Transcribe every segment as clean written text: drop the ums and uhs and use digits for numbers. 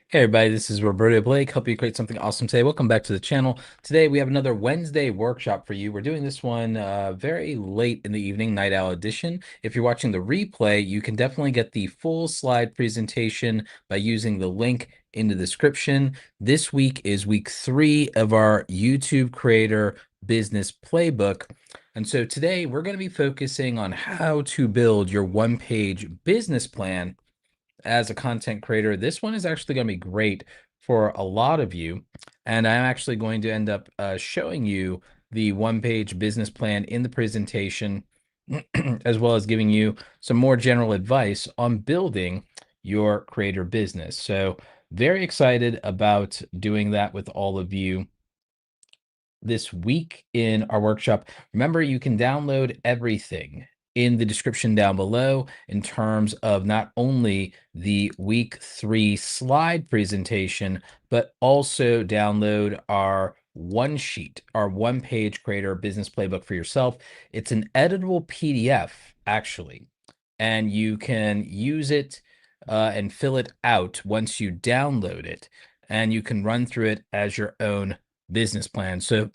Hey everybody, this is Roberto Blake. Help you create something awesome today. Welcome back to the channel. Today we have another Wednesday workshop for you. We're doing this one very late in the evening, night owl edition. If you're watching the replay, you can definitely get the full slide presentation by using the link in the description. This week is week 3 of our YouTube Creator Business Playbook. And so today we're going to be focusing on how to build your one-page business plan as a content creator. This one is actually going to be great for a lot of you. And I'm actually going to end up showing you the one-page business plan in the presentation, as well as giving you some more general advice on building your creator business. So very excited about doing that with all of you this week in our workshop. Remember, you can download everything in the description down below in terms of not only the week 3 slide presentation, but also download our one sheet, our one-page creator business playbook for yourself. It's an editable PDF, actually, and you can use it and fill it out once you download it, and you can run through it as your own business plan. So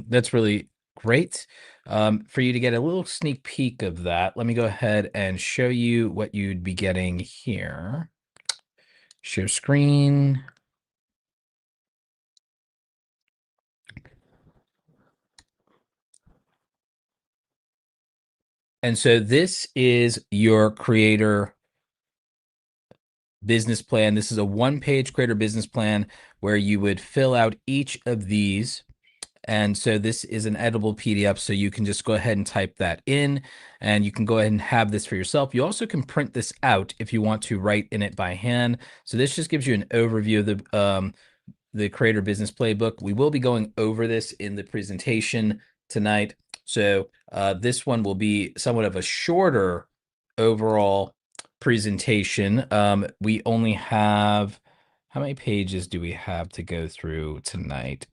that's really great. For you to get a little sneak peek of that, let me go ahead and show you what you'd be getting here. Share screen. And so this is your creator business plan. This is a one-page creator business plan where you would fill out each of these. And so this is an editable PDF, so you can just go ahead and type that in, and you can go ahead and have this for yourself. You also can print this out if you want to write in it by hand. So this just gives you an overview of the Creator Business Playbook. We will be going over this in the presentation tonight. So this one will be somewhat of a shorter overall presentation. We only have, how many pages do we have to go through tonight?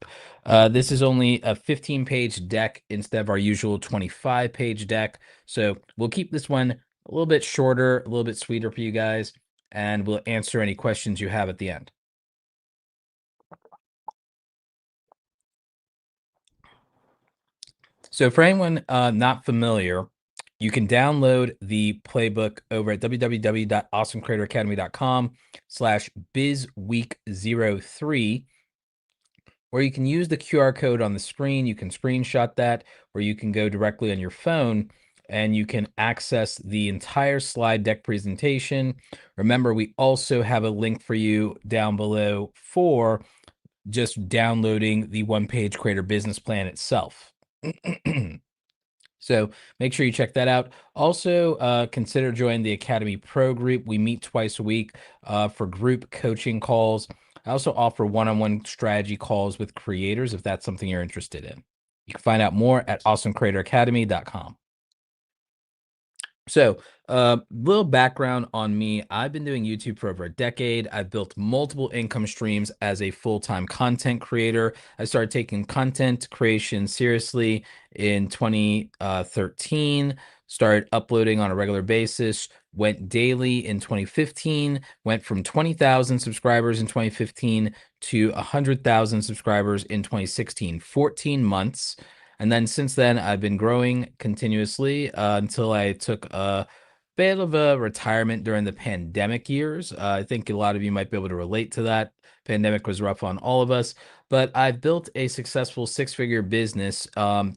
This is only a 15-page deck instead of our usual 25-page deck. So we'll keep this one a little bit shorter, a little bit sweeter for you guys, and we'll answer any questions you have at the end. So for anyone not familiar, you can download the playbook over at www.awesomecreatoracademy.com/bizweek03, or you can use the QR code on the screen. You can screenshot that, or you can go directly on your phone and you can access the entire slide deck presentation. Remember, we also have a link for you down below for just downloading the one-page creator business plan itself. So make sure you check that out. Also, consider joining the Academy Pro group. We meet twice a week for group coaching calls. I also offer one-on-one strategy calls with creators if that's something you're interested in. You can find out more at awesomecreatoracademy.com. So, little background on me. I've been doing YouTube for over a decade. I've built multiple income streams as a full-time content creator. I started taking content creation seriously in 2013, started uploading on a regular basis, went daily in 2015, went from 20,000 subscribers in 2015 to 100,000 subscribers in 2016, 14 months. And then since then, I've been growing continuously until I took a bit of a retirement during the pandemic years. I think a lot of you might be able to relate to that. Pandemic was rough on all of us, but I've built a successful six-figure business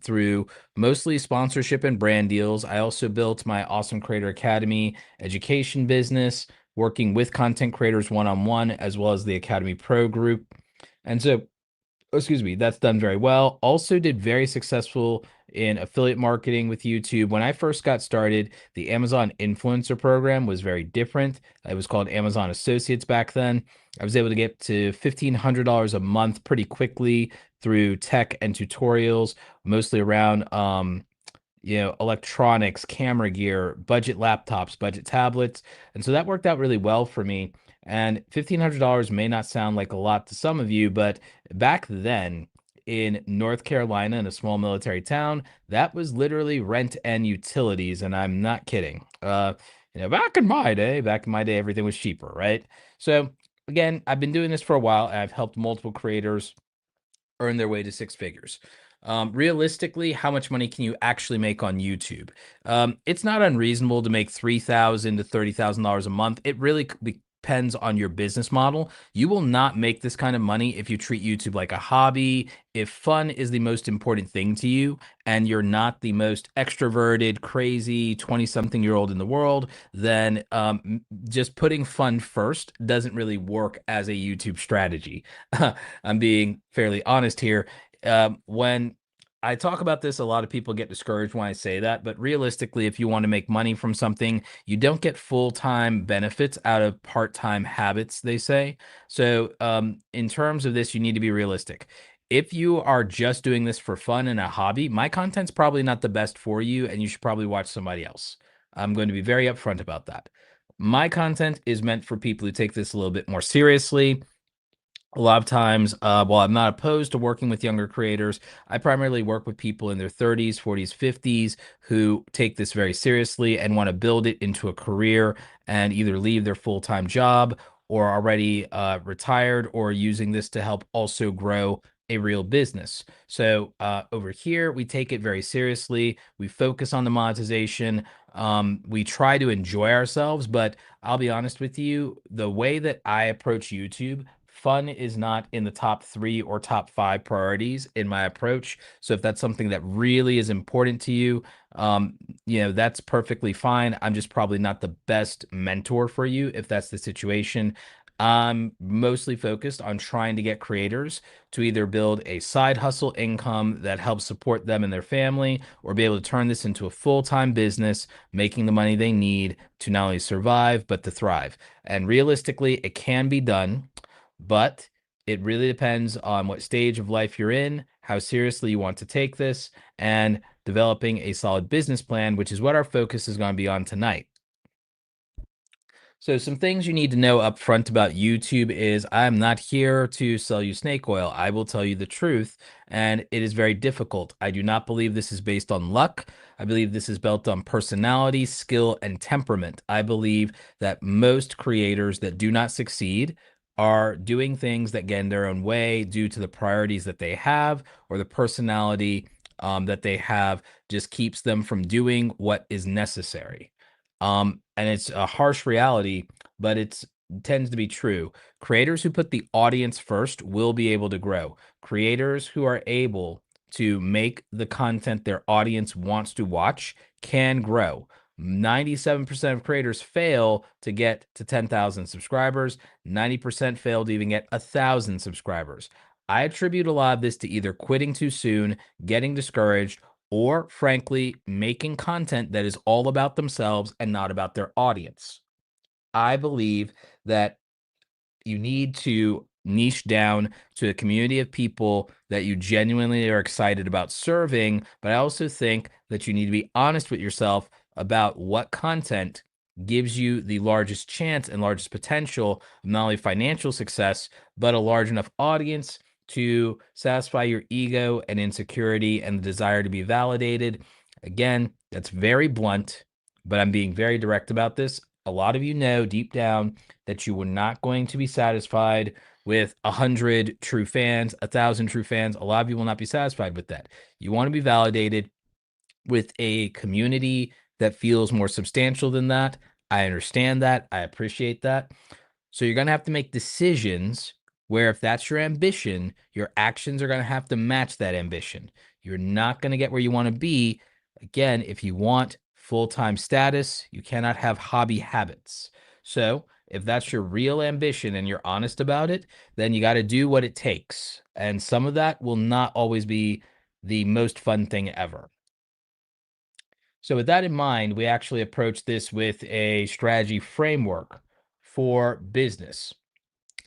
through mostly sponsorship and brand deals. I also built my Awesome Creator Academy education business, working with content creators one-on-one, as well as the Academy Pro group. And so excuse me, that's done very well. Also did very successful in affiliate marketing with YouTube. When I first got started, the Amazon influencer program was very different. It was called Amazon Associates back then. I was able to get to $1,500 a month pretty quickly through tech and tutorials, mostly around electronics, camera gear, budget laptops, budget tablets. And so that worked out really well for me. And $1,500 may not sound like a lot to some of you, but back then in North Carolina, in a small military town, that was literally rent and utilities. And I'm not kidding. Back in my day, everything was cheaper, right? So again, I've been doing this for a while, and I've helped multiple creators earn their way to six figures. Realistically, how much money can you actually make on YouTube? It's not unreasonable to make $3,000 to $30,000 a month. It really depends on your business model. You will not make this kind of money if you treat YouTube like a hobby. If fun is the most important thing to you, and you're not the most extroverted, crazy 20-something-year-old in the world, then just putting fun first doesn't really work as a YouTube strategy. I'm being fairly honest here. When I talk about this, a lot of people get discouraged when I say that, but realistically, if you want to make money from something, you don't get full-time benefits out of part-time habits, they say. So, in terms of this, you need to be realistic. If you are just doing this for fun and a hobby, my content's probably not the best for you, and you should probably watch somebody else. I'm going to be very upfront about that. My content is meant for people who take this a little bit more seriously. A lot of times, while I'm not opposed to working with younger creators, I primarily work with people in their 30s, 40s, 50s who take this very seriously and want to build it into a career and either leave their full-time job or already retired, or using this to help also grow a real business. So over here, we take it very seriously. We focus on the monetization. We try to enjoy ourselves, but I'll be honest with you, the way that I approach YouTube, fun is not in the top 3 or top 5 priorities in my approach. So if that's something that really is important to you, that's perfectly fine. I'm just probably not the best mentor for you if that's the situation. I'm mostly focused on trying to get creators to either build a side hustle income that helps support them and their family, or be able to turn this into a full-time business, making the money they need to not only survive, but to thrive. And realistically, it can be done, but it really depends on what stage of life you're in, how seriously you want to take this, and developing a solid business plan, which is what our focus is going to be on tonight. So some things you need to know up front about YouTube is I'm not here to sell you snake oil. I will tell you the truth, and it is very difficult. I do not believe this is based on luck. I believe this is built on personality, skill, and temperament. I believe that most creators that do not succeed are doing things that get in their own way due to the priorities that they have, or the personality that they have just keeps them from doing what is necessary. And it's a harsh reality, but it tends to be true. Creators who put the audience first will be able to grow. Creators who are able to make the content their audience wants to watch can grow. 97% of creators fail to get to 10,000 subscribers. 90% fail to even get 1,000 subscribers. I attribute a lot of this to either quitting too soon, getting discouraged, or frankly, making content that is all about themselves and not about their audience. I believe that you need to niche down to a community of people that you genuinely are excited about serving. But I also think that you need to be honest with yourself about what content gives you the largest chance and largest potential of not only financial success, but a large enough audience to satisfy your ego and insecurity and the desire to be validated. Again, that's very blunt, but I'm being very direct about this. A lot of you know deep down that you were not going to be satisfied with 100 true fans, 1,000 true fans. A lot of you will not be satisfied with that. You want to be validated with a community that feels more substantial than that. I understand that. I appreciate that. So you're going to have to make decisions where, if that's your ambition, your actions are going to have to match that ambition. You're not going to get where you want to be. Again, if you want full-time status, you cannot have hobby habits. So if that's your real ambition and you're honest about it, then you got to do what it takes. And some of that will not always be the most fun thing ever. So with that in mind, we actually approach this with a strategy framework for business.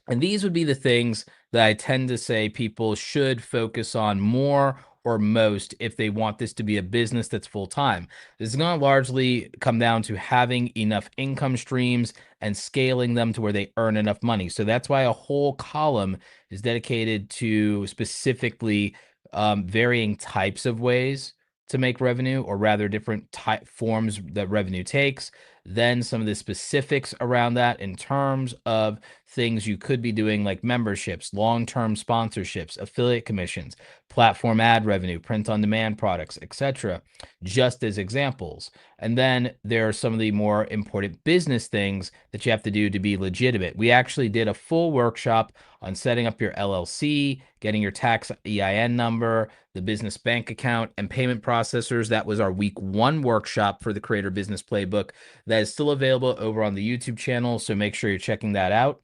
And these would be the things that I tend to say people should focus on more or most if they want this to be a business that's full time. This is going to largely come down to having enough income streams and scaling them to where they earn enough money. So that's why a whole column is dedicated to specifically varying types of ways to make revenue, or rather different type forms that revenue takes. then some of the specifics around that in terms of things you could be doing, like memberships, long-term sponsorships, affiliate commissions, platform ad revenue, print on demand products, etc., just as examples. And then there are some of the more important business things that you have to do to be legitimate. We actually did a full workshop on setting up your LLC, getting your tax EIN number, the business bank account, and payment processors. That was our week 1 workshop for the Creator Business Playbook. That is still available over on the YouTube channel, so make sure you're checking that out.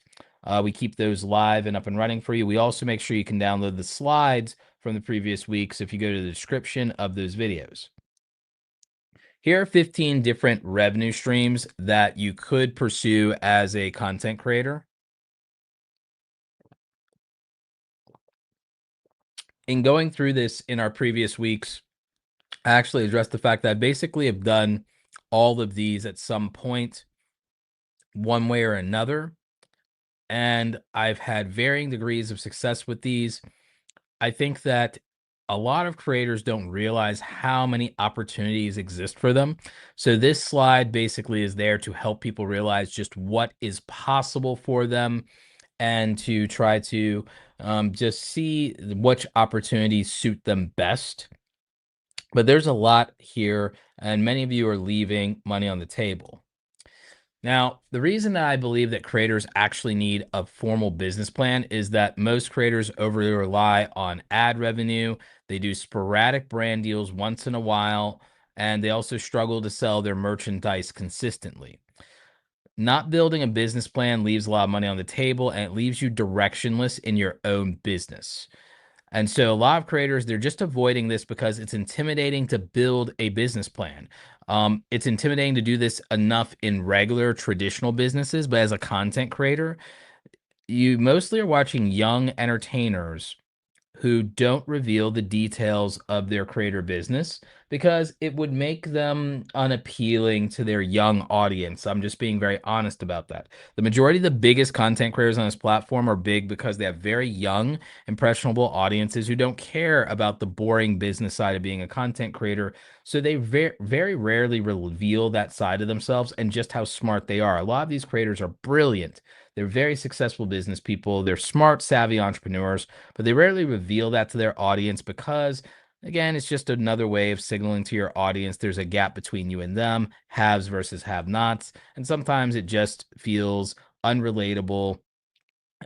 We keep those live and up and running for you. We also make sure you can download the slides from the previous weeks if you go to the description of those videos. Here are 15 different revenue streams that you could pursue as a content creator. In going through this in our previous weeks, I actually addressed the fact that I basically have done all of these at some point, one way or another, and I've had varying degrees of success with these. I think that a lot of creators don't realize how many opportunities exist for them. So this slide basically is there to help people realize just what is possible for them and to try to just see which opportunities suit them best. But there's a lot here, and many of you are leaving money on the table. Now, the reason that I believe that creators actually need a formal business plan is that most creators overly rely on ad revenue. They do sporadic brand deals once in a while, and they also struggle to sell their merchandise consistently. Not building a business plan leaves a lot of money on the table, and it leaves you directionless in your own business. And so a lot of creators, they're just avoiding this because it's intimidating to build a business plan. It's intimidating to do this enough in regular traditional businesses, but as a content creator, you mostly are watching young entertainers who don't reveal the details of their creator business because it would make them unappealing to their young audience. I'm just being very honest about that. The majority of the biggest content creators on this platform are big because they have very young, impressionable audiences who don't care about the boring business side of being a content creator. So they very rarely reveal that side of themselves and just how smart they are. A lot of these creators are brilliant. They're very successful business people. They're smart, savvy entrepreneurs, but they rarely reveal that to their audience because, again, it's just another way of signaling to your audience there's a gap between you and them, haves versus have nots. And sometimes it just feels unrelatable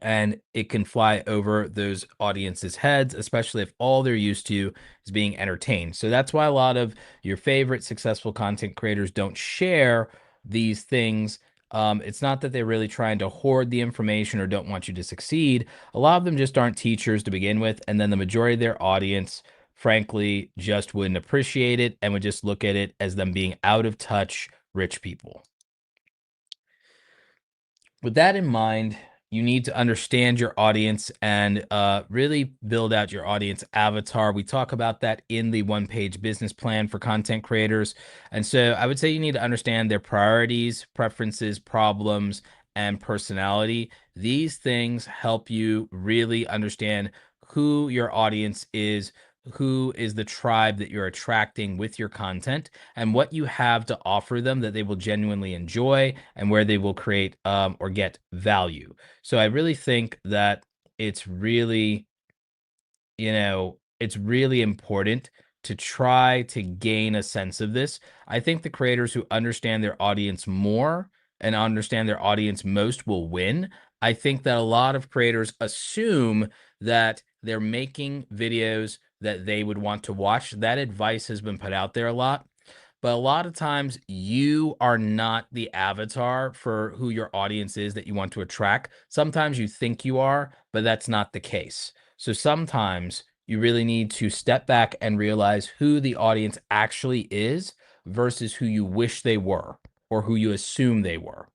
and it can fly over those audiences' heads, especially if all they're used to is being entertained. So that's why a lot of your favorite successful content creators don't share these things. It's not that they're really trying to hoard the information or don't want you to succeed. A lot of them just aren't teachers to begin with. And then the majority of their audience, frankly, just wouldn't appreciate it and would just look at it as them being out of touch rich people. With that in mind, you need to understand your audience and really build out your audience avatar. We talk about that in the 1-page business plan for content creators. And so I would say you need to understand their priorities, preferences, problems, and personality. These things help you really understand who your audience is, who is the tribe that you're attracting with your content, and what you have to offer them that they will genuinely enjoy and where they will create or get value. So I really think that it's really, it's really important to try to gain a sense of this. I think the creators who understand their audience more and understand their audience most will win. I think that a lot of creators assume that they're making videos that they would want to watch. That advice has been put out there a lot. But a lot of times you are not the avatar for who your audience is that you want to attract. Sometimes you think you are, but that's not the case. So sometimes you really need to step back and realize who the audience actually is versus who you wish they were or who you assume they were.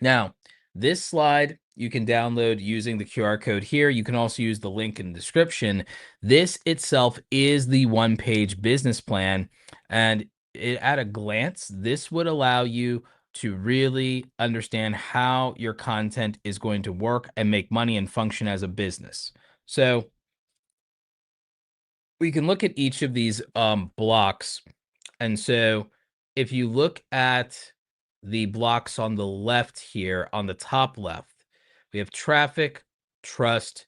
Now, this slide you can download using the QR code here. You can also use the link in the description. This itself is the 1-page business plan. And at a glance, this would allow you to really understand how your content is going to work and make money and function as a business. So we can look at each of these blocks. And so if you look at the blocks on the left here, on the top left, we have traffic, trust,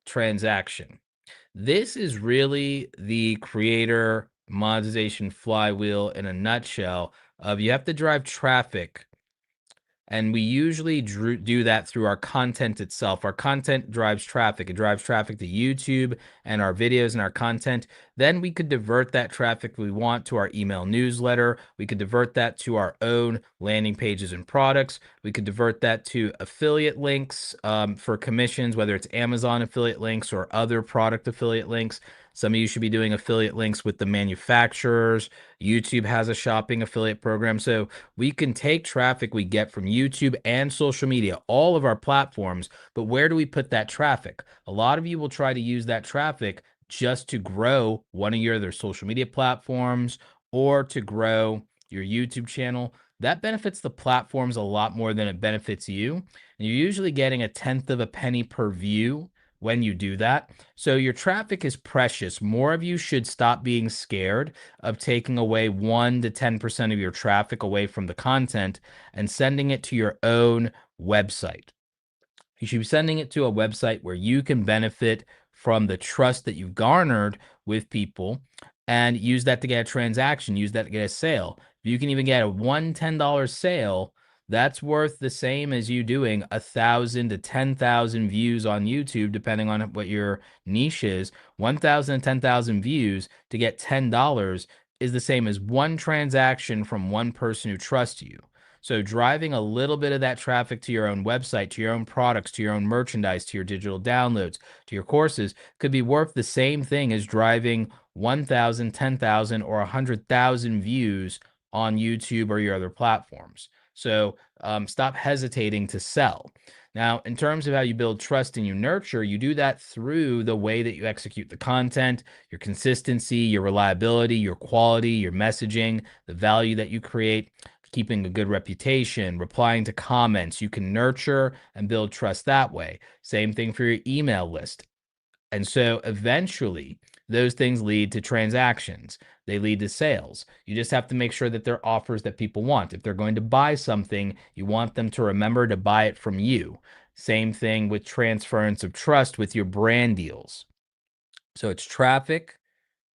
transaction. This is really the creator monetization flywheel in a nutshell of you have to drive traffic, and we usually do that through our content itself. Our content drives traffic. It drives traffic to YouTube and our videos and our content. Then we could divert that traffic we want to our email newsletter. We could divert that to our own landing pages and products. We could divert that to affiliate links for commissions, whether it's Amazon affiliate links or other product affiliate links. Some of you should be doing affiliate links with the manufacturers. YouTube has a shopping affiliate program. So we can take traffic we get from YouTube and social media, all of our platforms, but where do we put that traffic? A lot of you will try to use that traffic just to grow one of your other social media platforms or to grow your YouTube channel. That benefits the platforms a lot more than it benefits you. And you're usually getting a tenth of a penny per view when you do that. So your traffic is precious. More of you should stop being scared of taking away 1 to 10% of your traffic away from the content and sending it to your own website. You should be sending it to a website where you can benefit from the trust that you've garnered with people and use that to get a transaction, use that to get a sale. If you can even get a $10 sale, that's worth the same as you doing 1,000 to 10,000 views on YouTube, depending on what your niche is. 1,000 to 10,000 views to get $10 is the same as one transaction from one person who trusts you. So driving a little bit of that traffic to your own website, to your own products, to your own merchandise, to your digital downloads, to your courses could be worth the same thing as driving 1,000, 10,000, or 100,000 views on YouTube or your other platforms. So stop hesitating to sell. Now, in terms of how you build trust and you nurture, you do that through the way that you execute the content, your consistency, your reliability, your quality, your messaging, the value that you create, keeping a good reputation, replying to comments. You can nurture and build trust that way. Same thing for your email list. And so eventually, those things lead to transactions. They lead to sales. You just have to make sure that they're offers that people want. If they're going to buy something, you want them to remember to buy it from you. Same thing with transference of trust with your brand deals. So it's traffic,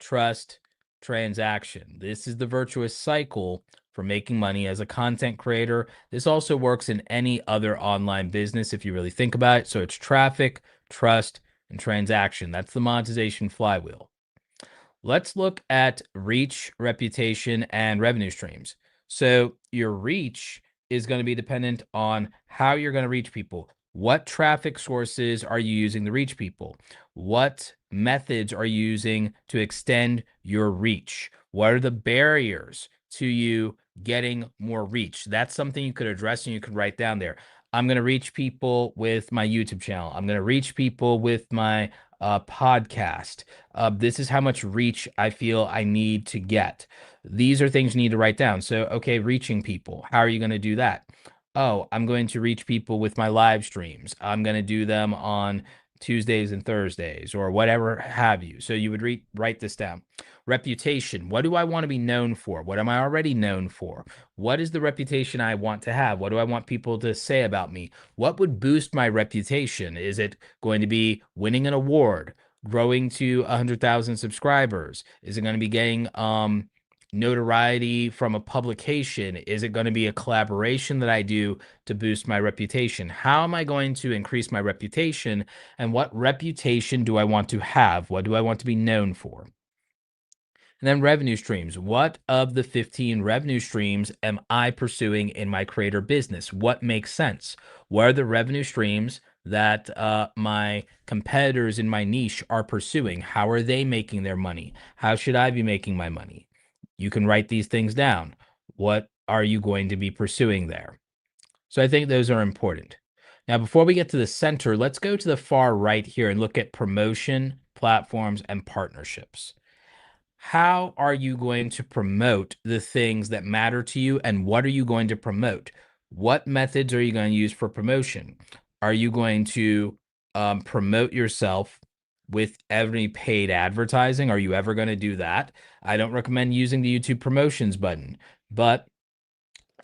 trust, transaction. This is the virtuous cycle for making money as a content creator. This also works in any other online business if you really think about it. So it's traffic, trust, and transaction. That's the monetization flywheel. Let's look at reach, reputation, and revenue streams. So your reach is going to be dependent on how you're going to reach people. What traffic sources are you using to reach people? What methods are you using to extend your reach? What are the barriers to you getting more reach? That's something you could address and you could write down there. I'm going to reach people with my YouTube channel. I'm going to reach people with my podcast. This is how much reach I feel I need to get. These are things you need to write down. So, okay, reaching people. How are you going to do that? Oh, I'm going to reach people with my live streams. I'm going to do them on Tuesdays and Thursdays or whatever have you. So you would write this down. Reputation. What do I want to be known for? What am I already known for? What is the reputation I want to have? What do I want people to say about me? What would boost my reputation? Is it going to be winning an award, growing to 100,000 subscribers? Is it going to be getting notoriety from a publication? Is it going to be a collaboration that I do to boost my reputation? How am I going to increase my reputation? And what reputation do I want to have? What do I want to be known for? And then revenue streams. What of the 15 revenue streams am I pursuing in my creator business? What makes sense? What are the revenue streams that my competitors in my niche are pursuing? How are they making their money? How should I be making my money? You can write these things down. What are you going to be pursuing there? So I think those are important. Now, before we get to the center, let's go to the far right here and look at promotion, platforms, and partnerships. How are you going to promote the things that matter to you, and what are you going to promote? What methods are you going to use for promotion? Are you going to promote yourself with any paid advertising. Are you ever going to do that? I don't recommend using the YouTube promotions button, but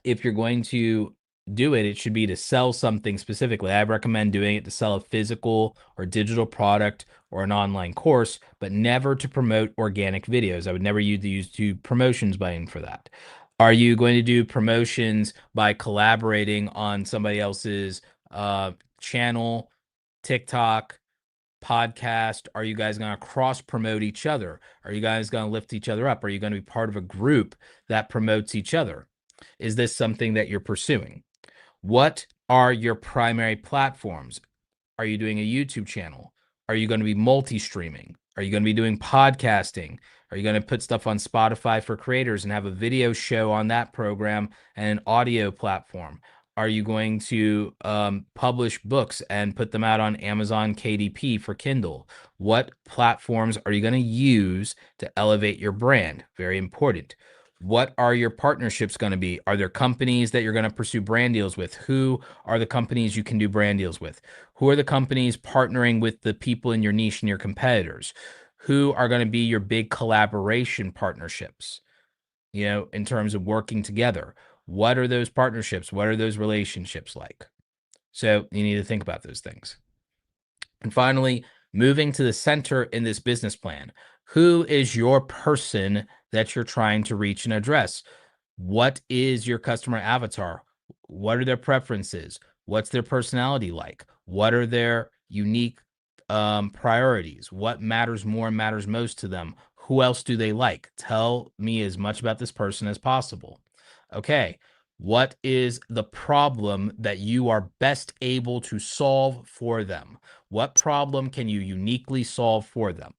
if you're going to do it, it should be to sell something specifically. I recommend doing it to sell a physical or digital product or an online course, but never to promote organic videos. I would never use the YouTube promotions button for that. Are you going to do promotions by collaborating on somebody else's channel, TikTok, podcast? Are you guys going to cross promote each other? Are you guys going to lift each other up? Are you going to be part of a group that promotes each other? Is this something that you're pursuing? What are your primary platforms? Are you doing a YouTube channel? Are you going to be multi-streaming? Are you going to be doing podcasting? Are you going to put stuff on Spotify for creators and have a video show on that program and an audio platform? Are you going to publish books and put them out on Amazon KDP for Kindle? What platforms are you going to use to elevate your brand? Very important. What are your partnerships going to be? Are there companies that you're going to pursue brand deals with? Who are the companies you can do brand deals with? Who are the companies partnering with the people in your niche and your competitors? Who are going to be your big collaboration partnerships, in terms of working together? What are those partnerships? What are those relationships like? So you need to think about those things. And finally, moving to the center in this business plan, who is your person that you're trying to reach and address? What is your customer avatar? What are their preferences? What's their personality like? What are their unique priorities? What matters more and matters most to them? Who else do they like? Tell me as much about this person as possible. Okay. What is the problem that you are best able to solve for them? What problem can you uniquely solve for them?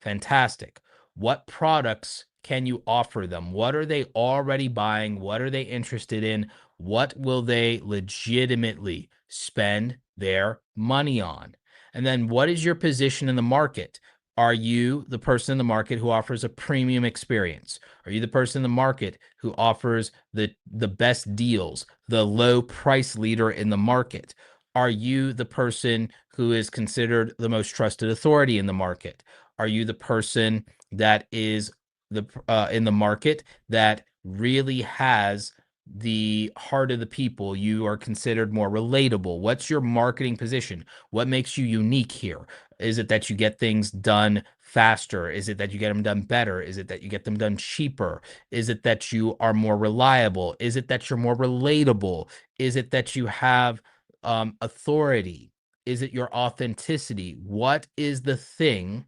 Fantastic. What products can you offer them? What are they already buying? What are they interested in? What will they legitimately spend their money on? And then what is your position in the market? Are you the person in the market who offers a premium experience? Are you the person in the market who offers the best deals, the low price leader in the market? Are you the person who is considered the most trusted authority in the market? Are you the person that is in the market that really has the heart of the people? You are considered more relatable. What's your marketing position? What makes you unique here? Is it that you get things done faster? Is it that you get them done better? Is it that you get them done cheaper? Is it that you are more reliable? Is it that you're more relatable? Is it that you have authority? Is it your authenticity? What is the thing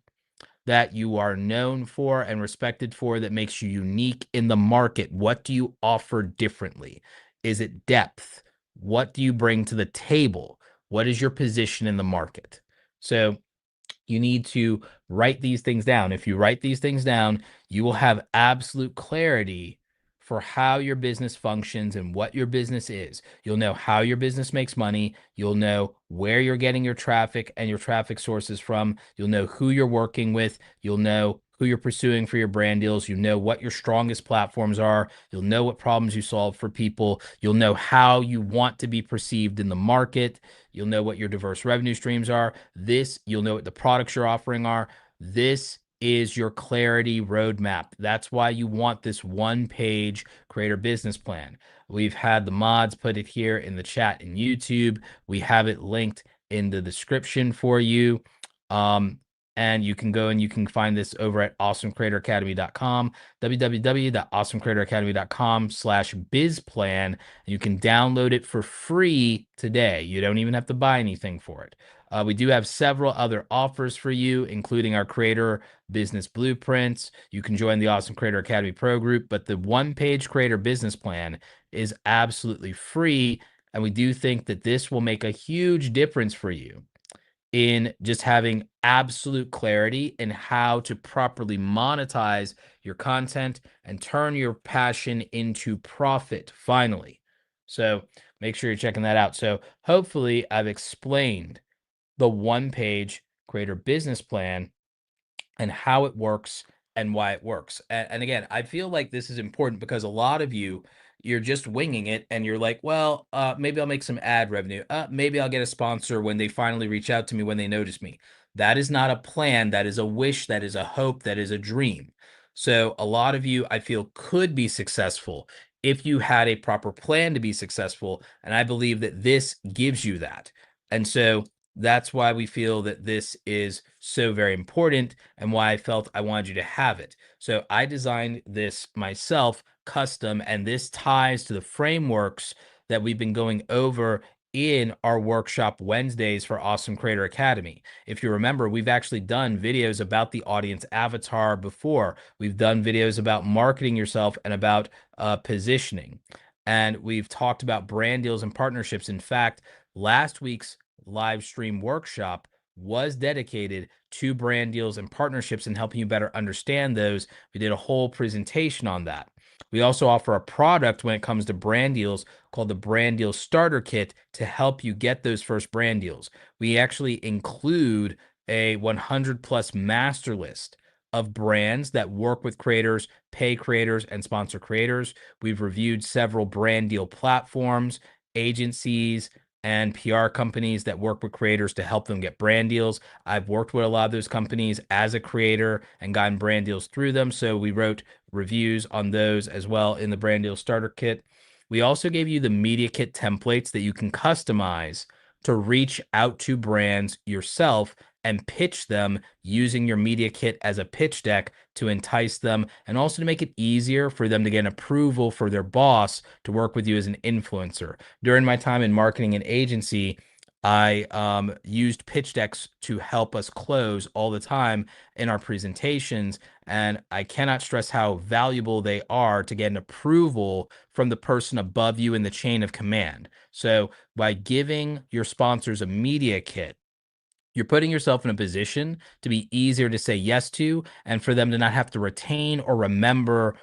that you are known for and respected for that makes you unique in the market? What do you offer differently? Is it depth? What do you bring to the table? What is your position in the market? So you need to write these things down. If you write these things down, you will have absolute clarity for how your business functions and what your business is. You'll know how your business makes money. You'll know where you're getting your traffic and your traffic sources from. You'll know who you're working with. You'll know who you're pursuing for your brand deals. You know what your strongest platforms are. You'll know what problems you solve for people. You'll know how you want to be perceived in the market. You'll know what your diverse revenue streams are. You'll know what the products you're offering are. This is your clarity roadmap. That's why you want this one-page creator business plan. We've had the mods put it here in the chat in YouTube. We have it linked in the description for you. And you can go and you can find this over at awesomecreatoracademy.com, www.awesomecreatoracademy.com/bizplan. You can download it for free today. You don't even have to buy anything for it. We do have several other offers for you, including our creator business blueprints. You can join the Awesome Creator Academy Pro group, but the one-page creator business plan is absolutely free. And we do think that this will make a huge difference for you in just having absolute clarity in how to properly monetize your content and turn your passion into profit finally. So make sure you're checking that out. So hopefully I've explained the one-page creator business plan and how it works and why it works. And again, I feel like this is important because a lot of you're just winging it and you're like, well, maybe I'll make some ad revenue. Maybe I'll get a sponsor when they finally reach out to me when they notice me. That is not a plan. That is a wish. That is a hope. That is a dream. So a lot of you, I feel, could be successful if you had a proper plan to be successful. And I believe that this gives you that. And so that's why we feel that this is so very important and why I felt I wanted you to have it. So I designed this myself custom, and this ties to the frameworks that we've been going over in our workshop Wednesdays for Awesome Creator Academy. If you remember, we've actually done videos about the audience avatar before. We've done videos about marketing yourself and about positioning. And we've talked about brand deals and partnerships. In fact, last week's live stream workshop was dedicated to brand deals and partnerships and helping you better understand those. We did a whole presentation on that. We also offer a product when it comes to brand deals called the Brand Deal Starter Kit to help you get those first brand deals. We actually include a 100 plus master list of brands that work with creators, pay creators, and sponsor creators. We've reviewed several brand deal platforms, agencies, and PR companies that work with creators to help them get brand deals. I've worked with a lot of those companies as a creator and gotten brand deals through them. So we wrote reviews on those as well in the Brand Deal Starter Kit. We also gave you the Media Kit templates that you can customize to reach out to brands yourself and pitch them using your Media Kit as a pitch deck to entice them and also to make it easier for them to get an approval for their boss to work with you as an influencer. During my time in marketing and agency, I used pitch decks to help us close all the time in our presentations. And I cannot stress how valuable they are to get an approval from the person above you in the chain of command. So by giving your sponsors a media kit, you're putting yourself in a position to be easier to say yes to and for them to not have to retain or remember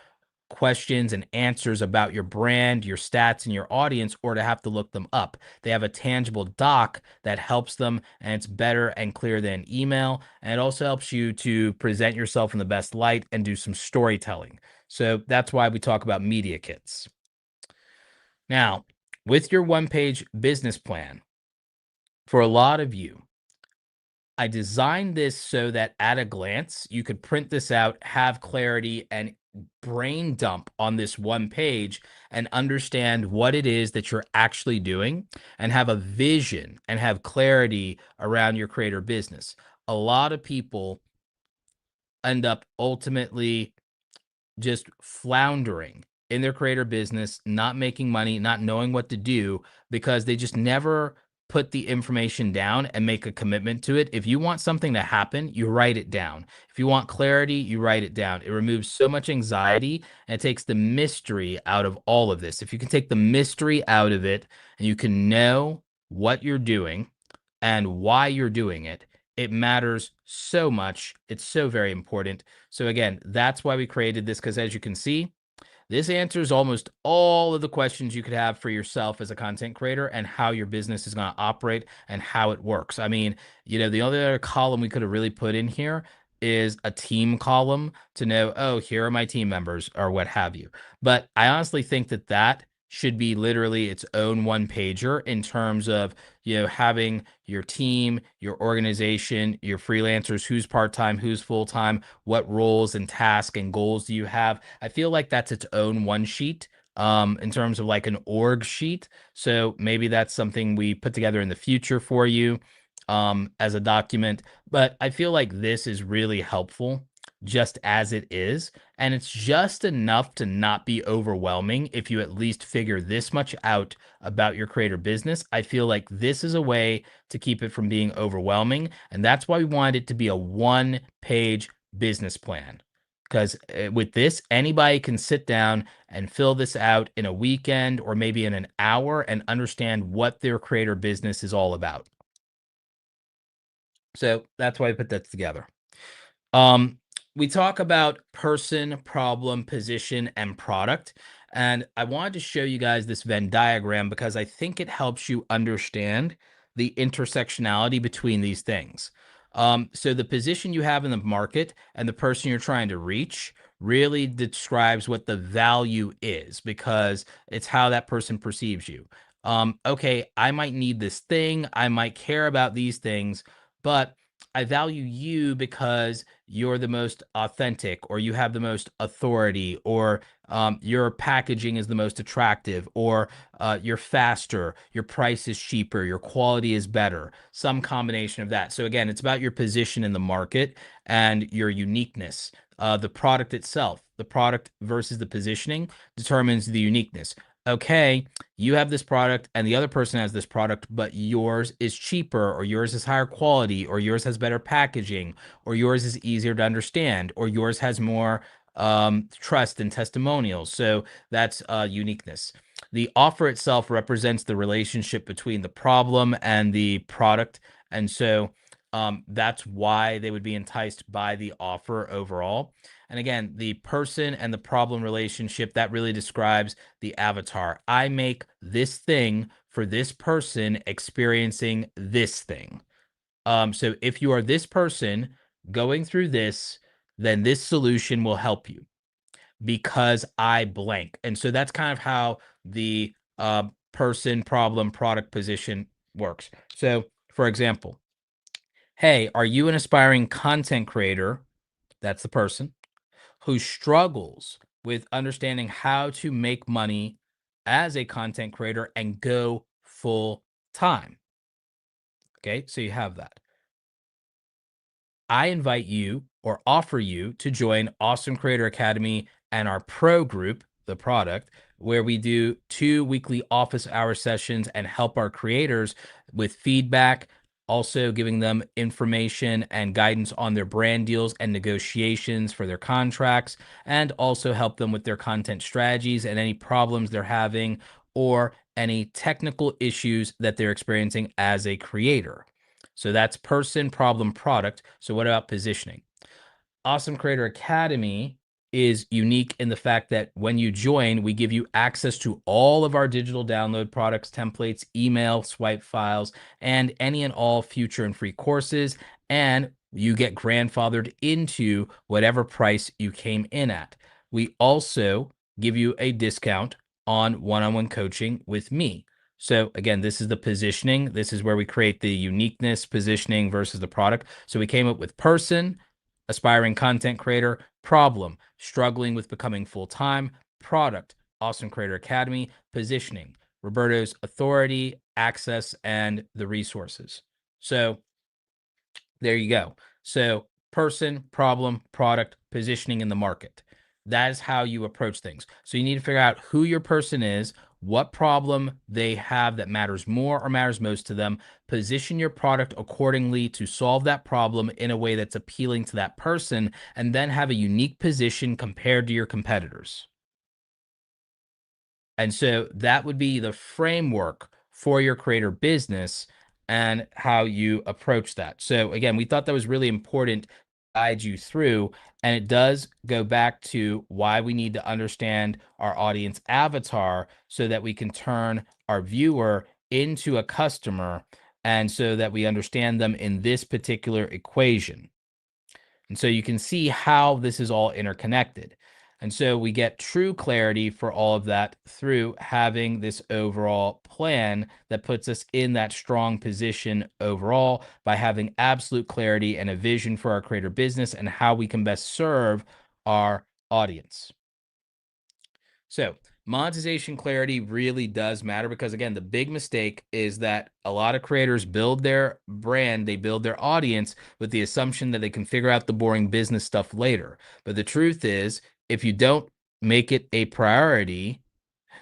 questions and answers about your brand, your stats, and your audience, or to have to look them up. They have a tangible doc that helps them, and it's better and clearer than email. And it also helps you to present yourself in the best light and do some storytelling. So that's why we talk about media kits. Now, with your one page business plan, for a lot of you, I designed this so that at a glance, you could print this out, have clarity, and brain dump on this one page and understand what it is that you're actually doing and have a vision and have clarity around your creator business. A lot of people end up ultimately just floundering in their creator business, not making money, not knowing what to do because they just never put the information down and make a commitment to it. If you want something to happen, you write it down. If you want clarity, you write it down. It removes so much anxiety and it takes the mystery out of all of this. If you can take the mystery out of it and you can know what you're doing and why you're doing it, it matters so much. It's so very important. So again, that's why we created this, because as you can see, this answers almost all of the questions you could have for yourself as a content creator and how your business is going to operate and how it works. I mean, the only other column we could have really put in here is a team column to know, oh, here are my team members or what have you. But I honestly think that that should be literally its own one pager in terms of, having your team, your organization, your freelancers, who's part-time, who's full-time, what roles and tasks and goals do you have. I feel like that's its own one sheet in terms of like an org sheet. So maybe that's something we put together in the future for you as a document. But I feel like this is really helpful just as it is. And it's just enough to not be overwhelming if you at least figure this much out about your creator business. I feel like this is a way to keep it from being overwhelming. And that's why we wanted it to be a one-page business plan. Because with this, anybody can sit down and fill this out in a weekend or maybe in an hour and understand what their creator business is all about. So that's why I put that together. Um, we talk about person, problem, position, and product. And I wanted to show you guys this Venn diagram because I think it helps you understand the intersectionality between these things. So the position you have in the market and the person you're trying to reach really describes what the value is because it's how that person perceives you. Okay, I might need this thing, I might care about these things, but I value you because you're the most authentic, or you have the most authority, or your packaging is the most attractive, or you're faster, your price is cheaper, your quality is better, some combination of that. So again, it's about your position in the market and your uniqueness. The product itself, the product versus the positioning determines the uniqueness. Okay, you have this product and the other person has this product, but yours is cheaper, or yours is higher quality, or yours has better packaging, or yours is easier to understand, or yours has more trust and testimonials. So that's uniqueness. The offer itself represents the relationship between the problem and the product. And so that's why they would be enticed by the offer overall. And again, the person and the problem relationship, that really describes the avatar. I make this thing for this person experiencing this thing. So if you are this person going through this, then this solution will help you because I blank. And so that's kind of how the person, problem, product, position works. So, for example, hey, are you an aspiring content creator? That's the person who struggles with understanding how to make money as a content creator and go full time. Okay, so you have that. I invite you or offer you to join Awesome Creator Academy and our pro group, the product, where we do 2 weekly office hour sessions and help our creators with feedback, also giving them information and guidance on their brand deals and negotiations for their contracts, and also help them with their content strategies and any problems they're having or any technical issues that they're experiencing as a creator. So that's person, problem, product. So what about positioning? Awesome Creator Academy is unique in the fact that when you join, we give you access to all of our digital download products, templates, email, swipe files, and any and all future and free courses. And you get grandfathered into whatever price you came in at. We also give you a discount on one-on-one coaching with me. So again, this is the positioning. This is where we create the uniqueness positioning versus the product. So we came up with person, aspiring content creator; problem, struggling with becoming full time; product, Awesome Creator Academy; positioning, Roberto's authority, access, and the resources. So there you go. So person, problem, product, positioning in the market. That is how you approach things. So you need to figure out who your person is, what problem they have that matters more or matters most to them. Position your product accordingly to solve that problem in a way that's appealing to that person, and then have a unique position compared to your competitors. And so that would be the framework for your creator business and how you approach that. So again, we thought that was really important to guide you through. And it does go back to why we need to understand our audience avatar so that we can turn our viewer into a customer, and so that we understand them in this particular equation. And so you can see how this is all interconnected. And so we get true clarity for all of that through having this overall plan that puts us in that strong position overall, by having absolute clarity and a vision for our creator business and how we can best serve our audience. So, monetization clarity really does matter, because again, the big mistake is that a lot of creators build their brand, they build their audience with the assumption that they can figure out the boring business stuff later. But the truth is, if you don't make it a priority,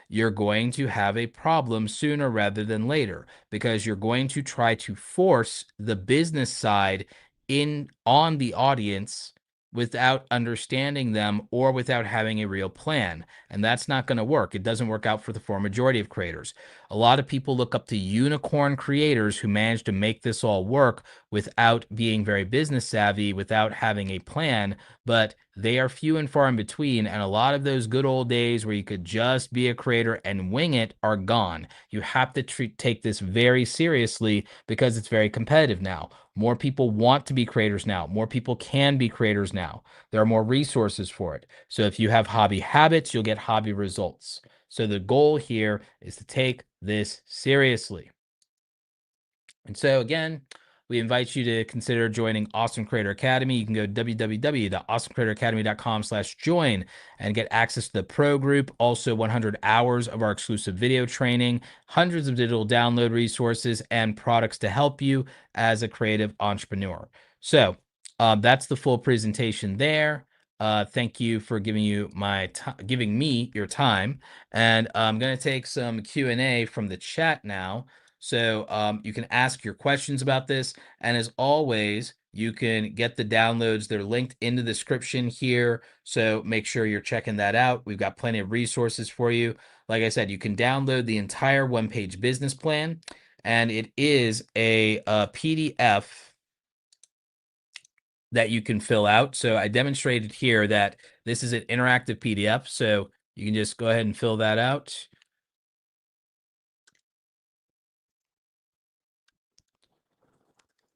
you're going to have a problem sooner rather than later, because you're going to try to force the business side in on the audience without understanding them or without having a real plan. And that's not going to work. It doesn't work out for the far majority of creators. A lot of people look up to unicorn creators who manage to make this all work without being very business savvy, without having a plan, but they are few and far in between. And a lot of those good old days where you could just be a creator and wing it are gone. You have to take this very seriously, because it's very competitive now. More people want to be creators now. More people can be creators now. There are more resources for it. So if you have hobby habits, you'll get hobby results. So the goal here is to take this seriously. And so again, we invite you to consider joining Awesome Creator Academy. You can go www.awesomecreatoracademy.com/join and get access to the pro group, also 100 hours of our exclusive video training, hundreds of digital download resources, and products to help you as a creative entrepreneur. So that's the full presentation there. Thank you for giving me your time, and I'm going to take some Q&A from the chat now. So you can ask your questions about this, and as always, you can get the downloads. They're linked in the description here, so make sure you're checking that out. We've got plenty of resources for you. Like I said, you can download the entire one-page business plan, and it is a PDF that you can fill out. So I demonstrated here that this is an interactive PDF, so you can just go ahead and fill that out.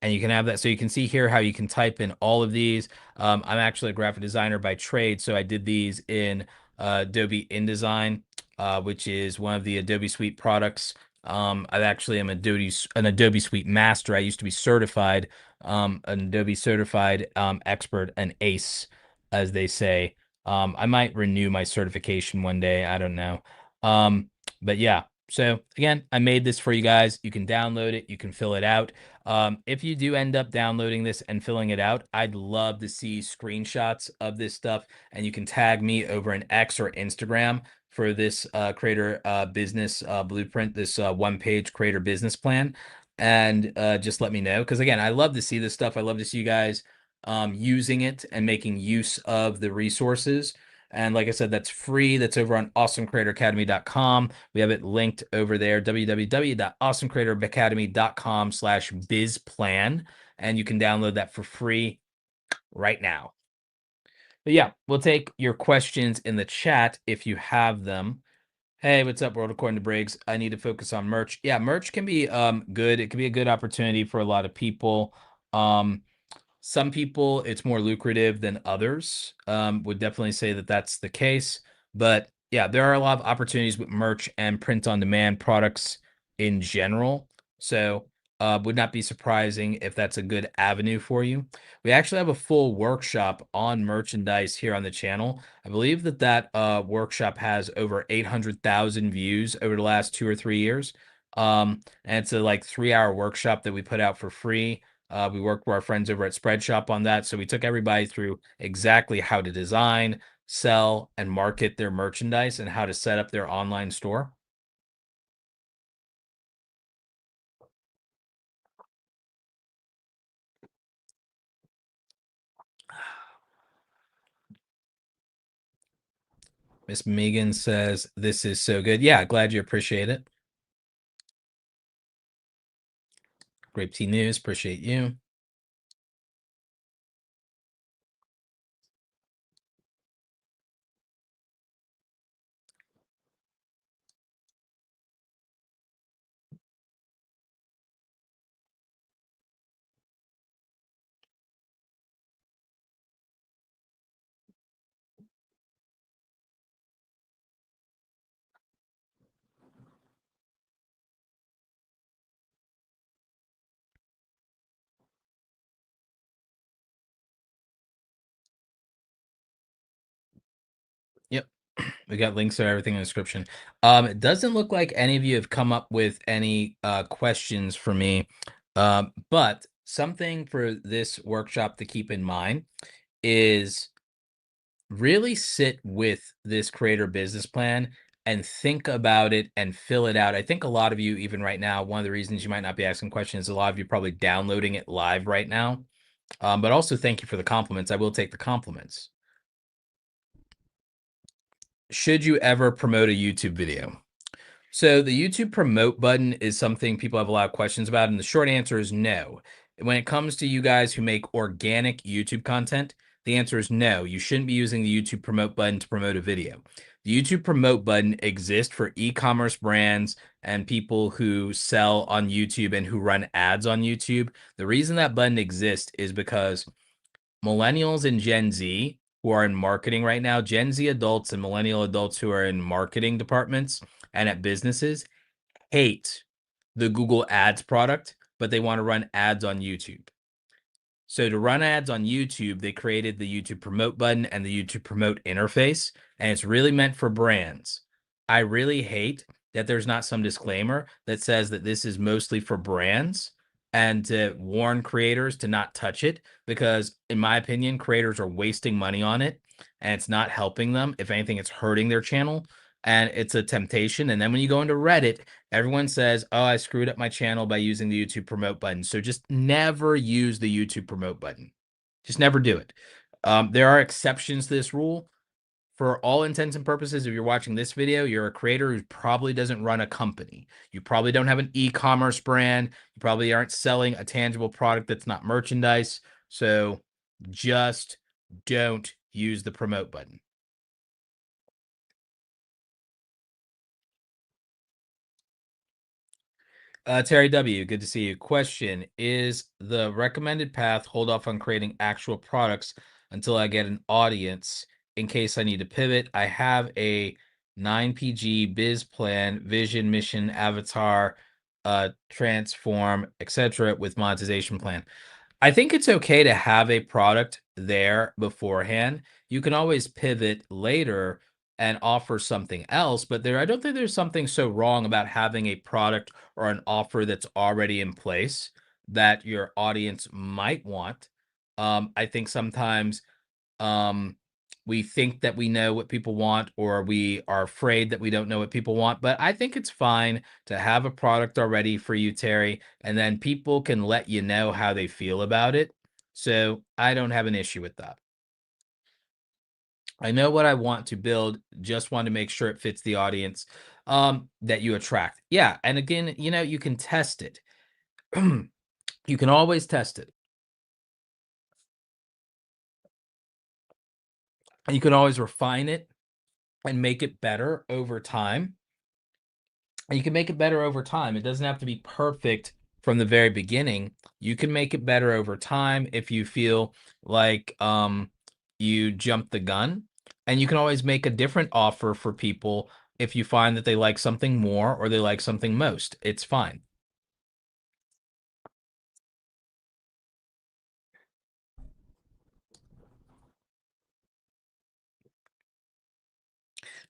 And you can have that. So you can see here how you can type in all of these. I'm actually a graphic designer by trade, so I did these in Adobe InDesign, which is one of the Adobe Suite products. I actually am an Adobe Suite master. I used to be certified, an Adobe certified expert, an ACE, as they say. I might renew my certification one day. I don't know. But yeah. So again, I made this for you guys. You can download it. You can fill it out. If you do end up downloading this and filling it out, I'd love to see screenshots of this stuff, and you can tag me over an X or Instagram for this creator business blueprint, this one-page creator business plan, and just let me know. Because again, I love to see this stuff. I love to see you guys using it and making use of the resources. And like I said, that's free. That's over on awesomecreatoracademy.com. We have it linked over there, www.awesomecreatoracademy.com/bizplan. And you can download that for free right now. But yeah, we'll take your questions in the chat if you have them. Hey, what's up, world? According to Briggs, I need to focus on merch. Yeah, merch can be good. It can be a good opportunity for a lot of people. Some people, it's more lucrative than others. Would definitely say that that's the case. But yeah, there are a lot of opportunities with merch and print on demand products in general. So would not be surprising if that's a good avenue for you. We actually have a full workshop on merchandise here on the channel. I believe that workshop has over 800,000 views over the last 2 or 3 years. And it's a like 3-hour workshop that we put out for free. We worked with our friends over at Spreadshop on that. So we took everybody through exactly how to design, sell, and market their merchandise and how to set up their online store. Miss Megan says, this is so good. Yeah, glad you appreciate it. Grape Tea News, appreciate you. Yep. We got links to everything in the description. It doesn't look like any of you have come up with any questions for me. But something for this workshop to keep in mind is really sit with this creator business plan and think about it and fill it out. I think a lot of you, even right now, one of the reasons you might not be asking questions, a lot of you probably downloading it live right now. But also thank you for the compliments. I will take the compliments. Should you ever promote a YouTube video? So the YouTube promote button is something people have a lot of questions about, and the short answer is no. When it comes to you guys who make organic YouTube content, the answer is no. You shouldn't be using the YouTube promote button to promote a video. The YouTube promote button exists for e-commerce brands and people who sell on YouTube and who run ads on YouTube. The reason that button exists is because millennials and Gen Z who are in marketing right now, Gen Z adults and millennial adults who are in marketing departments and at businesses hate the Google Ads product but they want to run ads on YouTube. So to run ads on YouTube, they created the YouTube promote button and the YouTube promote interface, and it's really meant for brands. I really hate that there's not some disclaimer that says that this is mostly for brands and to warn creators to not touch it, because in my opinion, creators are wasting money on it and it's not helping them. If anything, it's hurting their channel and it's a temptation. And then when you go into Reddit, everyone says, oh, I screwed up my channel by using the YouTube promote button. So just never use the YouTube promote button. Just never do it. There are exceptions to this rule. For all intents and purposes, if you're watching this video, you're a creator who probably doesn't run a company. You probably don't have an e-commerce brand. You probably aren't selling a tangible product that's not merchandise. So just don't use the promote button. Terry W., good to see you. Question: is the recommended path hold off on creating actual products until I get an audience in case I need to pivot? I have a 9PG biz plan, vision, mission, avatar, transform, etc. with monetization plan. I think it's okay to have a product there beforehand. You can always pivot later and offer something else, but I don't think there's something so wrong about having a product or an offer that's already in place that your audience might want. I think sometimes um, we think that we know what people want, or we are afraid that we don't know what people want. But I think it's fine to have a product already for you, Terry, and then people can let you know how they feel about it. So I don't have an issue with that. I know what I want to build, just want to make sure it fits the audience that you attract. Yeah. And again, you can test it. You can always test it. And you can always refine it and make it better over time. And you can make it better over time. It doesn't have to be perfect from the very beginning. You can make it better over time if you feel like you jumped the gun. And you can always make a different offer for people if you find that they like something more or they like something most. It's fine.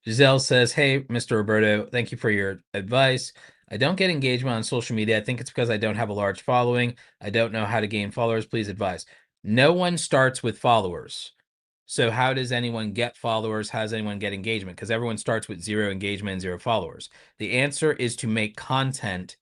Giselle says, hey, Mr. Roberto, thank you for your advice. I don't get engagement on social media. I think it's because I don't have a large following. I don't know how to gain followers. Please advise. No one starts with followers. So how does anyone get followers? How does anyone get engagement? Because everyone starts with 0 engagement and 0 followers. The answer is to make content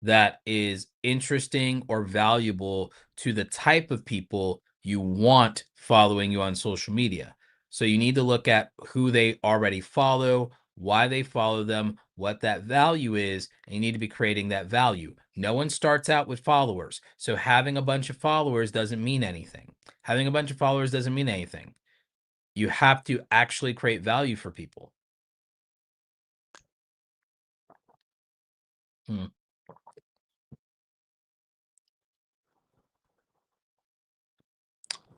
that is interesting or valuable to the type of people you want following you on social media. So you need to look at who they already follow, why they follow them, what that value is, and you need to be creating that value. No one starts out with followers. So having a bunch of followers doesn't mean anything. Having a bunch of followers doesn't mean anything. You have to actually create value for people. Hmm.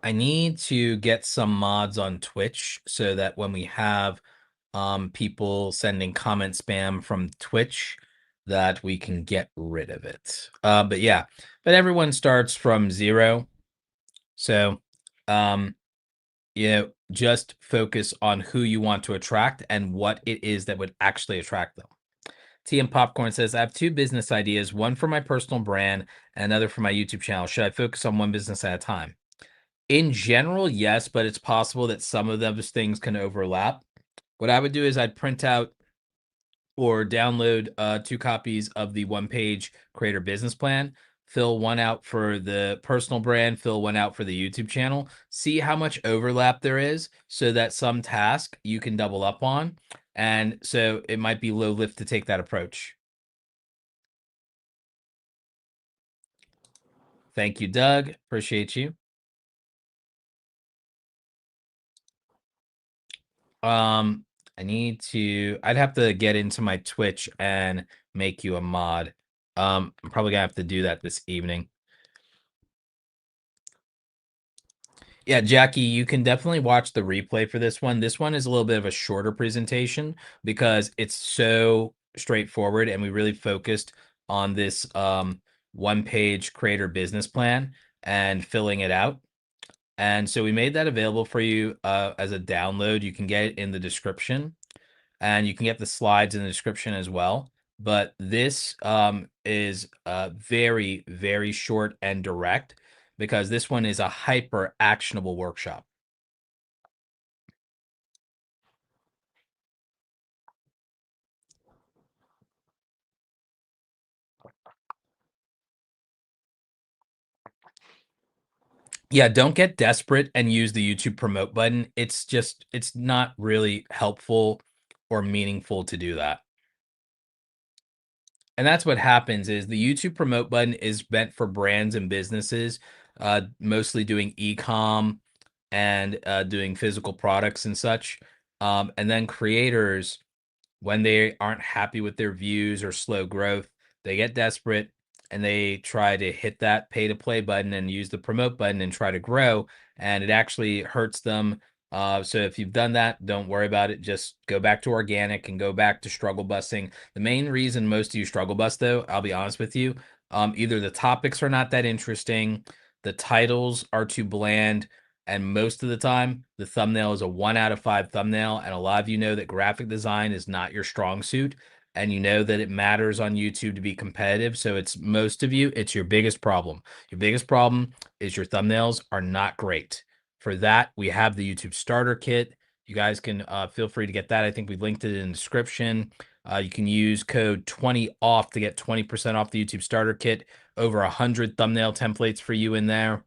I need to get some mods on Twitch so that when we have people sending comment spam from Twitch, that we can get rid of it. But yeah, but everyone starts from 0. So um just focus on who you want to attract and what it is that would actually attract them. TM Popcorn says, I have 2 business ideas, one for my personal brand and another for my YouTube channel. Should I focus on one business at a time? In general, yes, but it's possible that some of those things can overlap. What I would do is I'd print out or download 2 copies of the one-page creator business plan, fill one out for the personal brand, fill one out for the YouTube channel, see how much overlap there is so that some task you can double up on. And so it might be low lift to take that approach. Thank you, Doug. Appreciate you. Um, I'd have to get into my Twitch and make you a mod. I'm probably gonna have to do that this evening. Yeah, Jackie, you can definitely watch the replay for this one. This one is a little bit of a shorter presentation because it's so straightforward and we really focused on this one-page creator business plan and filling it out. And so we made that available for you as a download. You can get it in the description, and you can get the slides in the description as well. But this is very, very short and direct because this one is a hyper actionable workshop. Yeah, don't get desperate and use the YouTube promote button. It's not really helpful or meaningful to do that. And that's what happens is the YouTube promote button is meant for brands and businesses, mostly doing e-com and doing physical products and such. And then creators, when they aren't happy with their views or slow growth, they get desperate and they try to hit that pay to play button and use the promote button and try to grow. And it actually hurts them. So if you've done that, don't worry about it. Just go back to organic and go back to struggle busing. The main reason most of you struggle bust, though, I'll be honest with you, either the topics are not that interesting, the titles are too bland, and most of the time, the thumbnail is a 1 out of 5 thumbnail. And a lot of you know that graphic design is not your strong suit. And you know that it matters on YouTube to be competitive. So it's most of you, it's your biggest problem. Your biggest problem is your thumbnails are not great. For that, we have the YouTube starter kit. You guys can feel free to get that. I think we linked it in the description. You can use code 20OFF to get 20% off the YouTube starter kit. Over 100 thumbnail templates for you in there.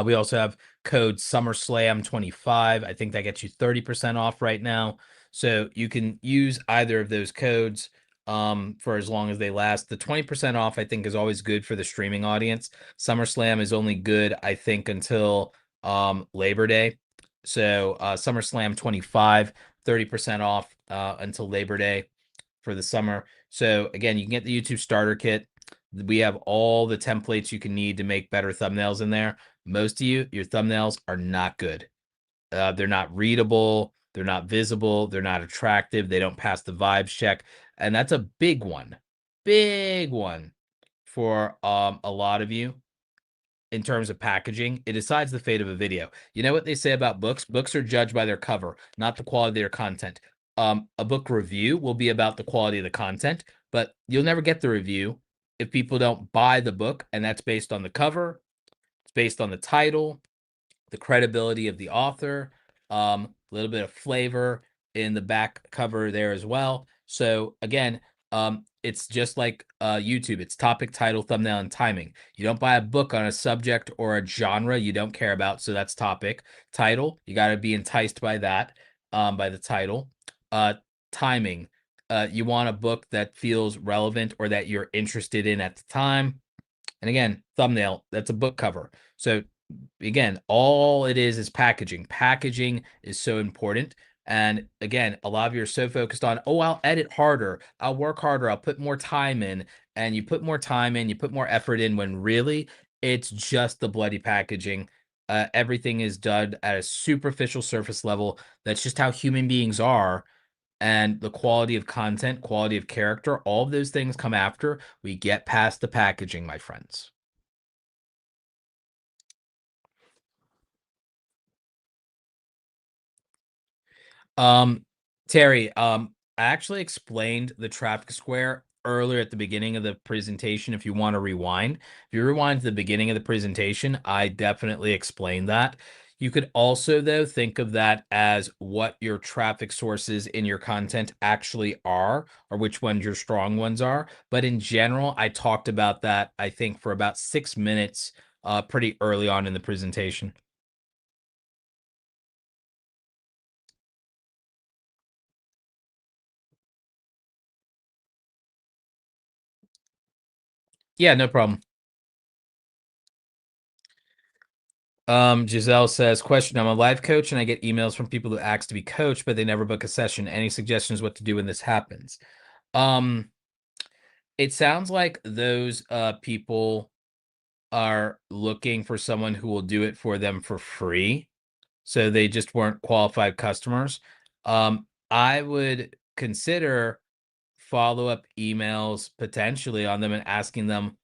We also have code SummerSlam25. I think that gets you 30% off right now. So you can use either of those codes for as long as they last. The 20% off, I think, is always good for the streaming audience. SummerSlam is only good, I think, until Labor Day. So SummerSlam 25, 30% off until Labor Day for the summer. So again, you can get the YouTube starter kit. We have all the templates you can need to make better thumbnails in there. Most of you, your thumbnails are not good. They're not readable. They're not visible. They're not attractive. They don't pass the vibes check. And that's a big one for a lot of you in terms of packaging. It decides the fate of a video. You know what they say about books? Books are judged by their cover, not the quality of their content. A book review will be about the quality of the content, but you'll never get the review if people don't buy the book, and that's based on the cover, it's based on the title, the credibility of the author, a little bit of flavor in the back cover there as well. So again, it's just like YouTube. It's topic, title, thumbnail, and timing. You don't buy a book on a subject or a genre you don't care about, so that's topic. Title, you got to be enticed by that, by the title. Uh, Timing, you want a book that feels relevant or that you're interested in at the time. And again, thumbnail, that's a book cover. So again, all it is packaging. Packaging is so important. And again, a lot of you are so focused on, oh, I'll edit harder, I'll work harder, I'll put more time in. And you put more time in, you put more effort in when really it's just the bloody packaging. Everything is done at a superficial surface level. That's just how human beings are. And the quality of content, quality of character, all of those things come after we get past the packaging, my friends. Um, Terry, I actually explained the traffic square earlier at the beginning of the presentation. If you want to rewind, if you rewind to the beginning of the presentation, I definitely explained that. You could also, though, think of that as what your traffic sources in your content actually are, or which ones your strong ones are. But in general, I talked about that, I think, for about 6 minutes, pretty early on in the presentation. Yeah, no problem. Giselle says, question, I'm a life coach and I get emails from people who ask to be coached, but they never book a session. Any suggestions what to do when this happens? Um, it sounds like those people are looking for someone who will do it for them for free. So they just weren't qualified customers. I would consider follow-up emails potentially on them and asking them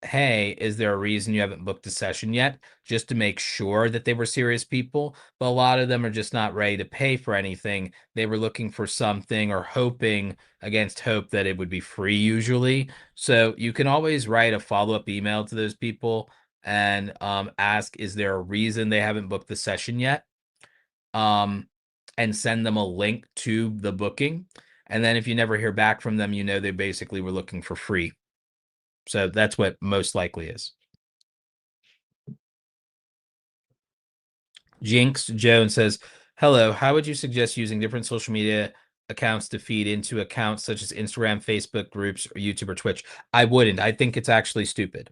Hey, is there a reason you haven't booked a session yet? Just to make sure that they were serious people. But a lot of them are just not ready to pay for anything. They were looking for something or hoping against hope that it would be free usually. So you can always write a follow-up email to those people and ask, is there a reason they haven't booked the session yet? Um, and send them a link to the booking. And then if you never hear back from them, you know they basically were looking for free. So that's what most likely is. Jinx Jones says, "Hello, how would you suggest using different social media accounts to feed into accounts such as Instagram, Facebook groups, or YouTube or Twitch?" I wouldn't. I think it's actually stupid.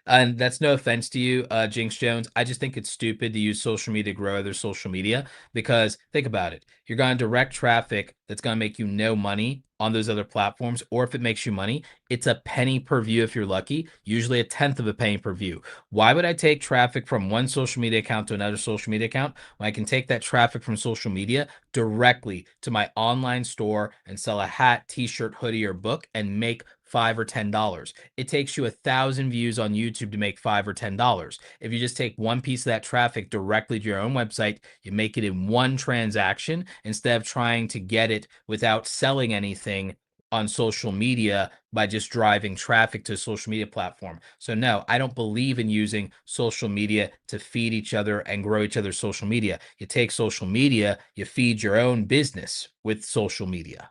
And that's no offense to you, Jinx Jones. I just think it's stupid to use social media to grow other social media because think about it. You're going to direct traffic that's going to make you no money on those other platforms, or if it makes you money, it's a penny per view if you're lucky, usually a tenth of a penny per view. Why would I take traffic from one social media account to another social media account when I can take that traffic from social media directly to my online store and sell a hat, t-shirt, hoodie, or book and make $5 or $10? It takes you 1,000 views on YouTube to make $5 or $10. If you just take one piece of that traffic directly to your own website, you make it in one transaction instead of trying to get it without selling anything on social media by just driving traffic to a social media platform. So no, I don't believe in using social media to feed each other and grow each other's social media. You take social media, you feed your own business with social media.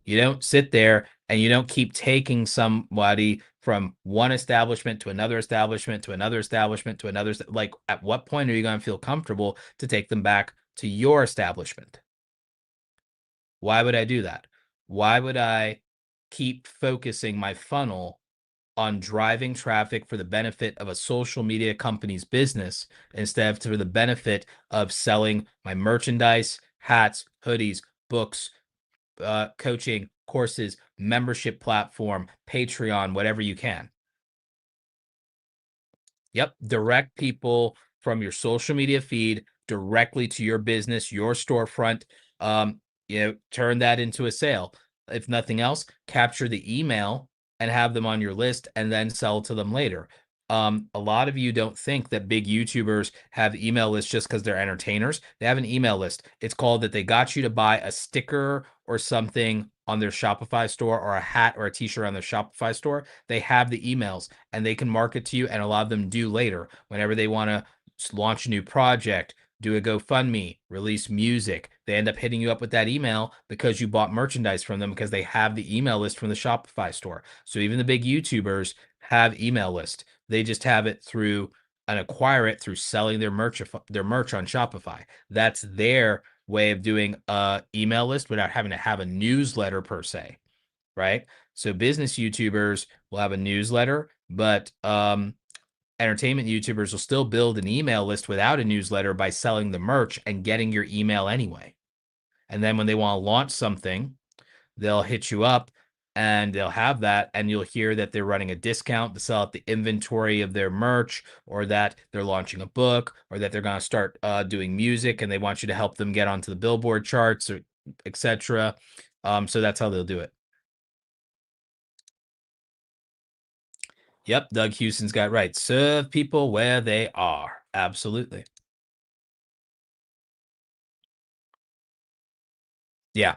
You don't sit there and you don't keep taking somebody from one establishment to another establishment to another establishment to another. Like, at what point are you going to feel comfortable to take them back to your establishment? Why would I do that? Why would I keep focusing my funnel on driving traffic for the benefit of a social media company's business instead of for the benefit of selling my merchandise, hats, hoodies, books, coaching, courses, membership platform, Patreon, whatever you can? Yep, direct people from your social media feed directly to your business, your storefront. Turn that into a sale. If nothing else, capture the email and have them on your list and then sell to them later. A lot of you don't think that big YouTubers have email lists just because they're entertainers. They have an email list. It's called that they got you to buy a sticker or something on their Shopify store or a hat or a t-shirt on their Shopify store. They have the emails and they can market to you, and a lot of them do later whenever they want to launch a new project, do a GoFundMe, release music. They end up hitting you up with that email because you bought merchandise from them because they have the email list from the Shopify store. So even the big YouTubers have email list. They just have it through and acquire it through selling their merch on Shopify. That's their way of doing a email list without having to have a newsletter per se, right? So business YouTubers will have a newsletter, but entertainment YouTubers will still build an email list without a newsletter by selling the merch and getting your email anyway. And then when they want to launch something, they'll hit you up and they'll have that, and you'll hear that they're running a discount to sell out the inventory of their merch, or that they're launching a book, or that they're going to start doing music and they want you to help them get onto the Billboard charts, or etc. So that's how they'll do it. Yep, Doug Houston's got it right. Serve people where they are. Absolutely. Yeah.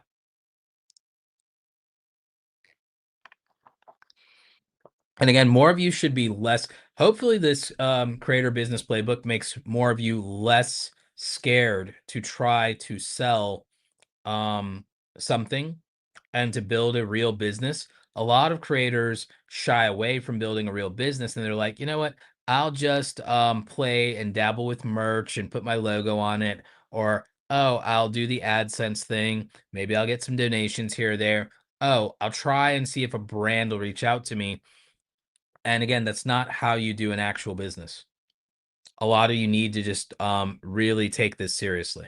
And again, more of you should be less. Hopefully, this creator business playbook makes more of you less scared to try to sell um, something and to build a real business. A lot of creators shy away from building a real business, and they're like, you know what? I'll just play and dabble with merch and put my logo on it, or oh, I'll do the AdSense thing. Maybe I'll get some donations here or there. Oh, I'll try and see if a brand will reach out to me. And again, that's not how you do an actual business. A lot of you need to just really take this seriously.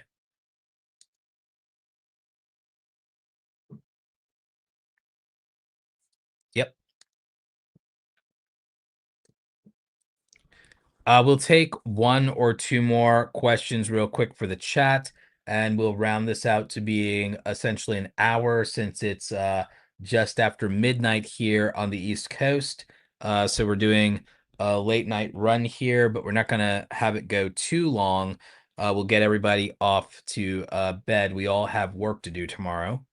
Yep. We'll take one or two more questions real quick for the chat. and we'll round this out to being essentially an hour since it's just after midnight here on the East Coast. So we're doing a late night run here, but we're not going to have it go too long. We'll get everybody off to bed. We all have work to do tomorrow.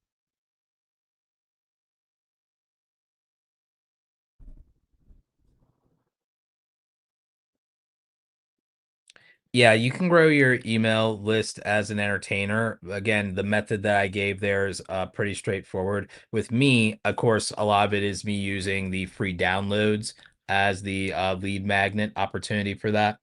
Yeah, you can grow your email list as an entertainer. Again, the method that I gave there is pretty straightforward. With me, of course, a lot of it is me using the free downloads as the lead magnet opportunity for that.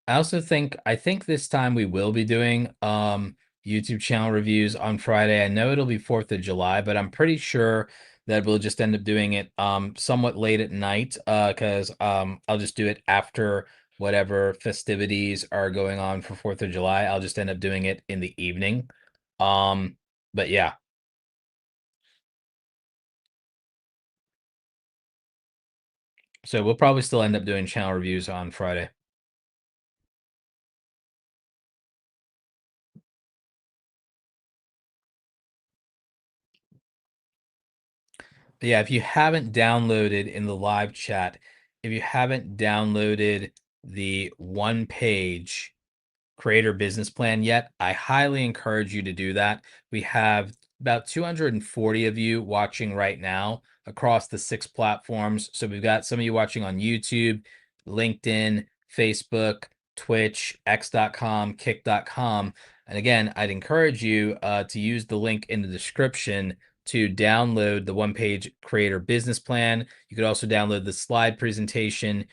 I think this time we will be doing YouTube channel reviews on Friday. I know it'll be 4th of July, but I'm pretty sure that we'll just end up doing it somewhat late at night cuz I'll just do it after whatever festivities are going on for 4th of July. I'll just end up doing it in the evening. Um but yeah, so we'll probably still end up doing channel reviews on Friday. Yeah, if you haven't downloaded in the live chat, if you haven't downloaded the one page creator business plan yet, I highly encourage you to do that. We have about 240 of you watching right now across the 6 platforms. So we've got some of you watching on YouTube, LinkedIn, Facebook, Twitch, X.com, Kick.com. And again, I'd encourage you to use the link in the description to download the one page creator business plan. You could also download the slide presentation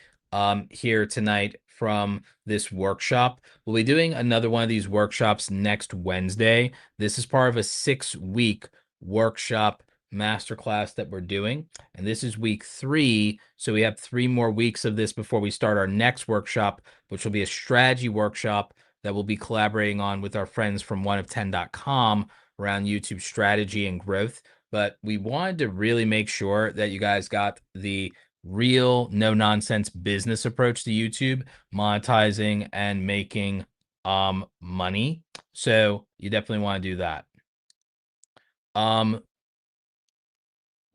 here tonight from this workshop. We'll be doing another one of these workshops next Wednesday. This is part of a 6-week workshop masterclass that we're doing. And this is week 3. So we have 3 more weeks of this before we start our next workshop, which will be a strategy workshop that we'll be collaborating on with our friends from oneof10.com around YouTube strategy and growth. But we wanted to really make sure that you guys got the real no nonsense business approach to YouTube, monetizing and making money. So you definitely want to do that. Um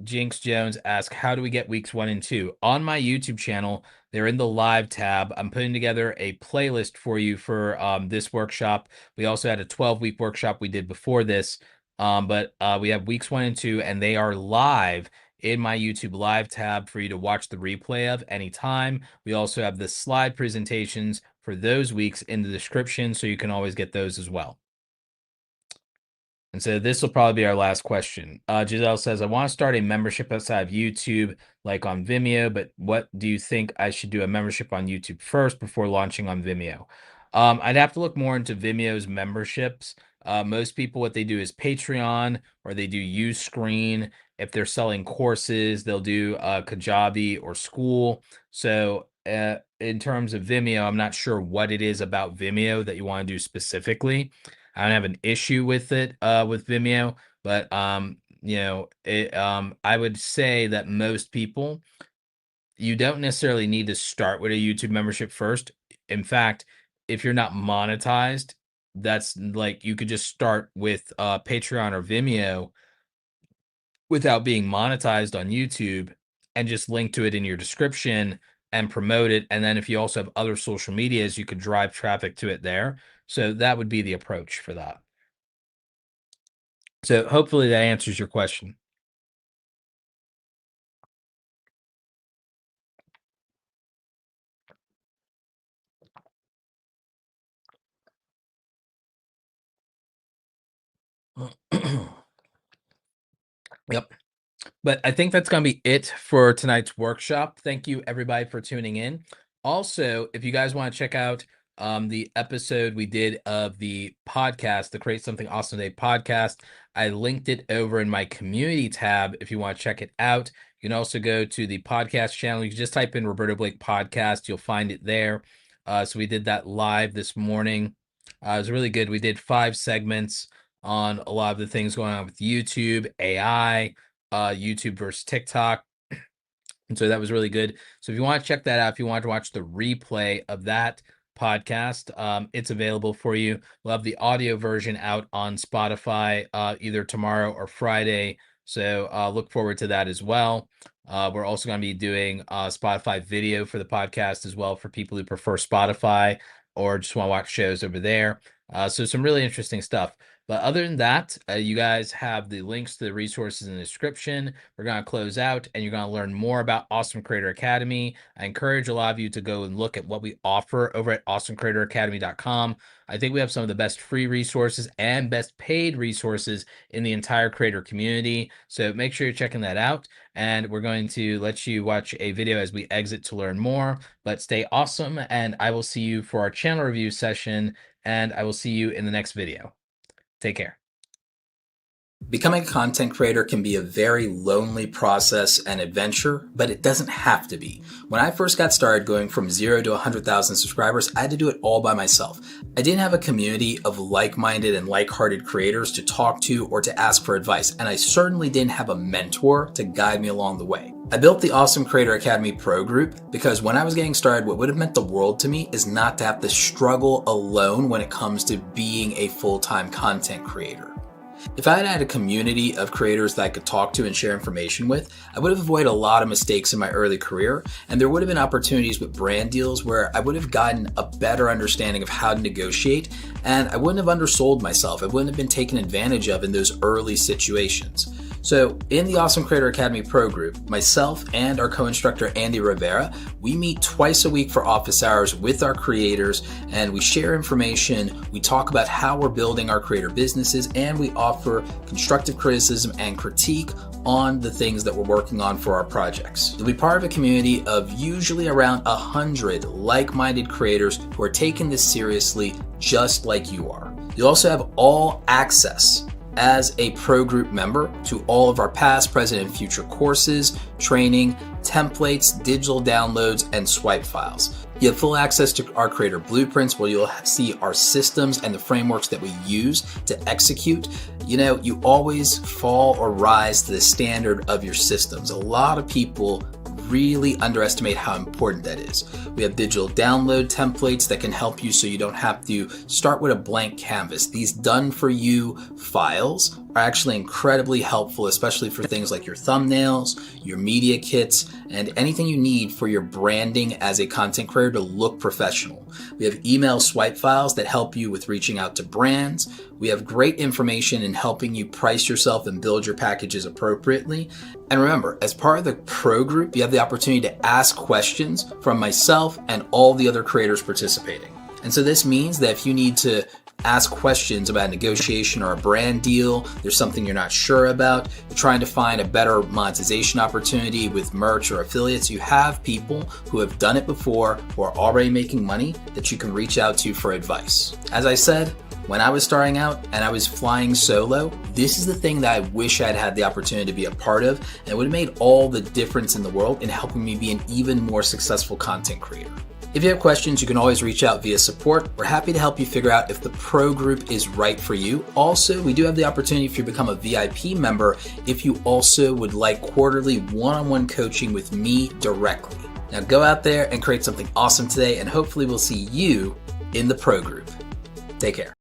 Jinx Jones asks, how do we get weeks 1 and 2? On my YouTube channel, they're in the live tab. I'm putting together a playlist for you for this workshop. We also had a 12-week workshop we did before this, but we have weeks 1 and 2, and they are live in my YouTube live tab for you to watch the replay of anytime. We also have the slide presentations for those weeks in the description, so you can always get those as well. And so this will probably be our last question. Giselle says, I want to start a membership outside of YouTube, like on Vimeo, but what do you think I should do a membership on YouTube first before launching on Vimeo? I'd have to look more into Vimeo's memberships. Most people, what they do is Patreon or they do Uscreen. If they're selling courses, they'll do Kajabi or School. So in terms of Vimeo, I'm not sure what it is about Vimeo that you want to do specifically. I don't have an issue with it with Vimeo, but I would say that most people, you don't necessarily need to start with a YouTube membership first. In fact, if you're not monetized, that's like you could just start with Patreon or Vimeo without being monetized on YouTube and just link to it in your description and promote it. And then if you also have other social medias, you could drive traffic to it there. So that would be the approach for that. So hopefully that answers your question. Yep. But I think that's going to be it for tonight's workshop. Thank you, everybody, for tuning in. Also, if you guys want to check out the episode we did of the podcast, the Create Something Awesome Day podcast, I linked it over in my community tab if you want to check it out. You can also go to the podcast channel. You can just type in Roberto Blake Podcast. You'll find it there. So we did that live this morning. It was really good. We did 5 segments on a lot of the things going on with YouTube, AI, YouTube versus TikTok. And so that was really good. So if you want to check that out, if you want to watch the replay of that podcast, it's available for you. We'll have the audio version out on Spotify either tomorrow or Friday. So look forward to that as well. We're also going to be doing Spotify video for the podcast as well for people who prefer Spotify or just want to watch shows over there. So some really interesting stuff. But other than that, you guys have the links to the resources in the description. We're going to close out and you're going to learn more about Awesome Creator Academy. I encourage a lot of you to go and look at what we offer over at awesomecreatoracademy.com. I think we have some of the best free resources and best paid resources in the entire creator community. So make sure you're checking that out. And we're going to let you watch a video as we exit to learn more. But stay awesome. And I will see you for our channel review session. And I will see you in the next video. Take care. Becoming a content creator can be a very lonely process and adventure, but it doesn't have to be. When I first got started going from 0 to 100,000 subscribers, I had to do it all by myself. I didn't have a community of like-minded and like-hearted creators to talk to or to ask for advice, and I certainly didn't have a mentor to guide me along the way. I built the Awesome Creator Academy Pro group because when I was getting started, what would have meant the world to me is not to have to struggle alone when it comes to being a full-time content creator. If I had had a community of creators that I could talk to and share information with, I would have avoided a lot of mistakes in my early career, and there would have been opportunities with brand deals where I would have gotten a better understanding of how to negotiate, and I wouldn't have undersold myself. I wouldn't have been taken advantage of in those early situations. So in the Awesome Creator Academy Pro group, myself and our co-instructor Andy Rivera, we meet twice a week for office hours with our creators, and we share information, we talk about how we're building our creator businesses, and we offer constructive criticism and critique on the things that we're working on for our projects. You'll be part of a community of usually around 100 like-minded creators who are taking this seriously just like you are. You'll also have all access as a pro group member to all of our past, present, and future courses, training, templates, digital downloads, and swipe files. You have full access to our creator blueprints where you'll see our systems and the frameworks that we use to execute. You always fall or rise to the standard of your systems. A lot of people really underestimate how important that is. We have digital download templates that can help you so you don't have to start with a blank canvas. These done for you files are actually incredibly helpful, especially for things like your thumbnails, your media kits, and anything you need for your branding as a content creator to look professional. We have email swipe files that help you with reaching out to brands. We have great information in helping you price yourself and build your packages appropriately. And remember, as part of the pro group, you have the opportunity to ask questions from myself and all the other creators participating. And so this means that if you need to ask questions about negotiation or a brand deal, there's something you're not sure about, you're trying to find a better monetization opportunity with merch or affiliates, you have people who have done it before, who are already making money that you can reach out to for advice. As I said, when I was starting out and I was flying solo, this is the thing that I wish I'd had the opportunity to be a part of, and it would have made all the difference in the world in helping me be an even more successful content creator. If you have questions, you can always reach out via support. We're happy to help you figure out if the pro group is right for you. Also, we do have the opportunity if you become a VIP member, if you also would like quarterly one-on-one coaching with me directly. Now go out there and create something awesome today, and hopefully we'll see you in the pro group. Take care.